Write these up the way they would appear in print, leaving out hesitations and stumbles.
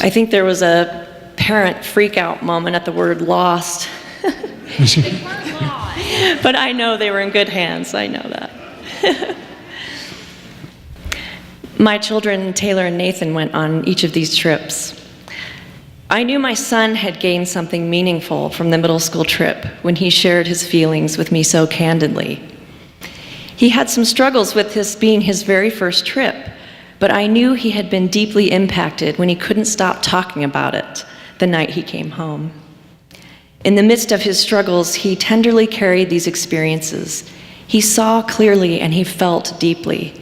I think there was a parent freak-out moment at the word lost. But I know they were in good hands. I know that. My children, Taylor and Nathan, went on each of these trips. I knew my son had gained something meaningful from the middle school trip when he shared his feelings with me so candidly. He had some struggles with this being his very first trip, but I knew he had been deeply impacted when he couldn't stop talking about it the night he came home. In the midst of his struggles, he tenderly carried these experiences. He saw clearly and he felt deeply.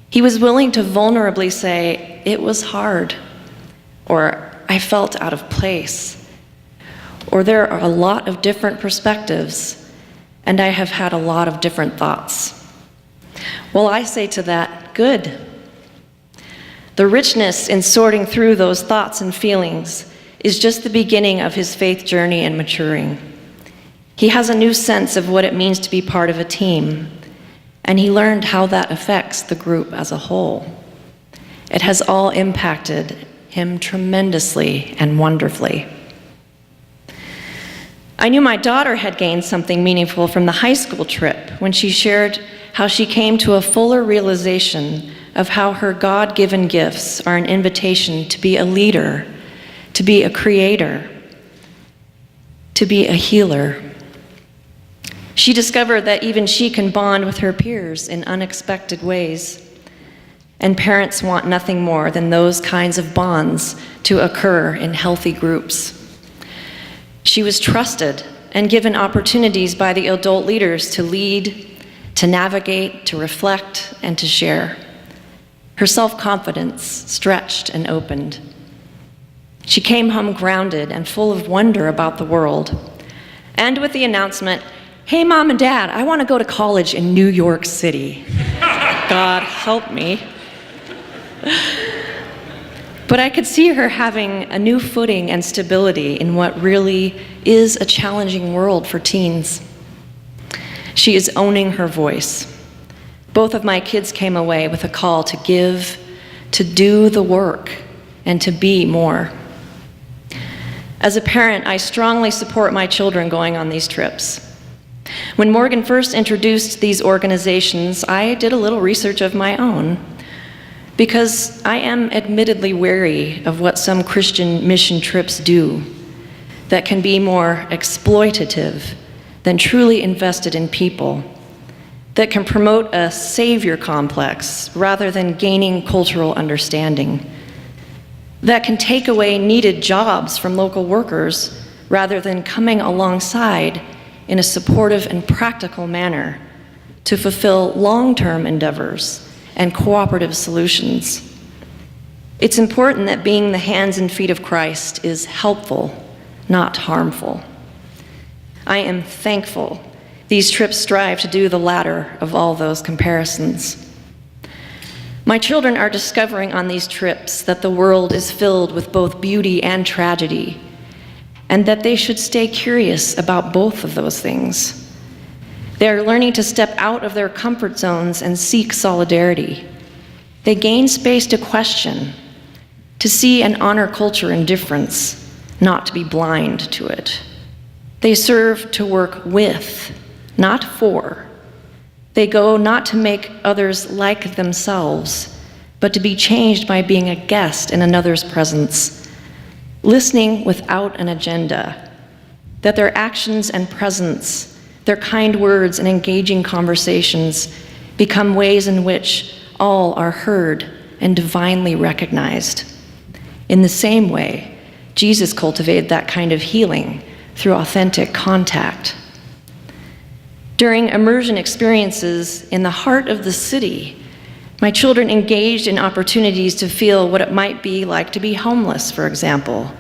He was willing to vulnerably say, "It was hard," or "I felt out of place," or "There are a lot of different perspectives, and I have had a lot of different thoughts." Well, I say to that, good. The richness in sorting through those thoughts and feelings is just the beginning of his faith journey and maturing. He has a new sense of what it means to be part of a team, and he learned how that affects the group as a whole. It has all impacted him tremendously and wonderfully. I knew my daughter had gained something meaningful from the high school trip when she shared how she came to a fuller realization of how her God-given gifts are an invitation to be a leader, to be a creator, to be a healer. She discovered that even she can bond with her peers in unexpected ways. And parents want nothing more than those kinds of bonds to occur in healthy groups. She was trusted and given opportunities by the adult leaders to lead, to navigate, to reflect, and to share. Her self-confidence stretched and opened. She came home grounded and full of wonder about the world, and with the announcement, "Hey, Mom and Dad, I want to go to college in New York City." God help me. But I could see her having a new footing and stability in what really is a challenging world for teens. She is owning her voice. Both of my kids came away with a call to give, to do the work, and to be more. As a parent, I strongly support my children going on these trips. When Morgan first introduced these organizations, I did a little research of my own, because I am admittedly wary of what some Christian mission trips do that can be more exploitative than truly invested in people, that can promote a savior complex rather than gaining cultural understanding, that can take away needed jobs from local workers rather than coming alongside in a supportive and practical manner to fulfill long-term endeavors and cooperative solutions. It's important that being the hands and feet of Christ is helpful, not harmful. I am thankful these trips strive to do the latter of all those comparisons. My children are discovering on these trips that the world is filled with both beauty and tragedy, and that they should stay curious about both of those things. They are learning to step out of their comfort zones and seek solidarity. They gain space to question, to see and honor culture and difference, not to be blind to it. They serve to work with, not for. They go not to make others like themselves, but to be changed by being a guest in another's presence, listening without an agenda, that their actions and presence, their kind words and engaging conversations become ways in which all are heard and divinely recognized. In the same way, Jesus cultivated that kind of healing through authentic contact. During immersion experiences in the heart of the city, my children engaged in opportunities to feel what it might be like to be homeless, for example.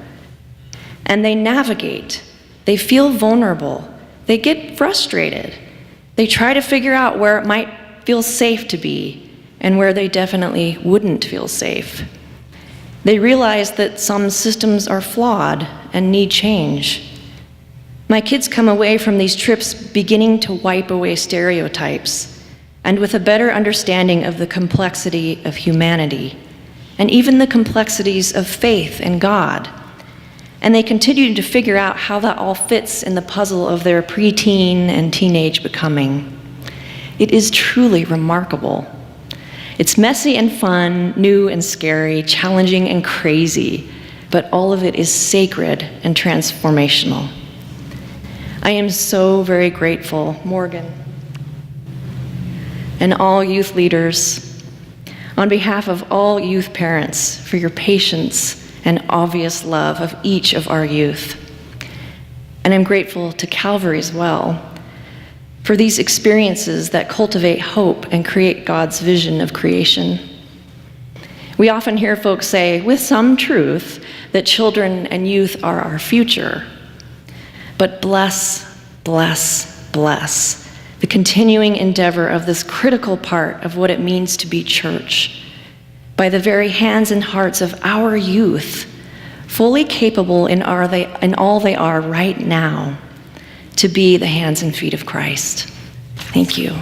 And they navigate, they feel vulnerable, they get frustrated. They try to figure out where it might feel safe to be and where they definitely wouldn't feel safe. They realize that some systems are flawed and need change. My kids come away from these trips beginning to wipe away stereotypes and with a better understanding of the complexity of humanity and even the complexities of faith in God. And they continue to figure out how that all fits in the puzzle of their preteen and teenage becoming. It is truly remarkable. It's messy and fun, new and scary, challenging and crazy, but all of it is sacred and transformational. I am so very grateful, Morgan, and all youth leaders, on behalf of all youth parents, for your patience and obvious love of each of our youth. And I'm grateful to Calvary as well for these experiences that cultivate hope and create God's vision of creation. We often hear folks say, with some truth, that children and youth are our future. But bless, bless, bless the continuing endeavor of this critical part of what it means to be church, by the very hands and hearts of our youth, fully capable in all they are right now to be the hands and feet of Christ. Thank you.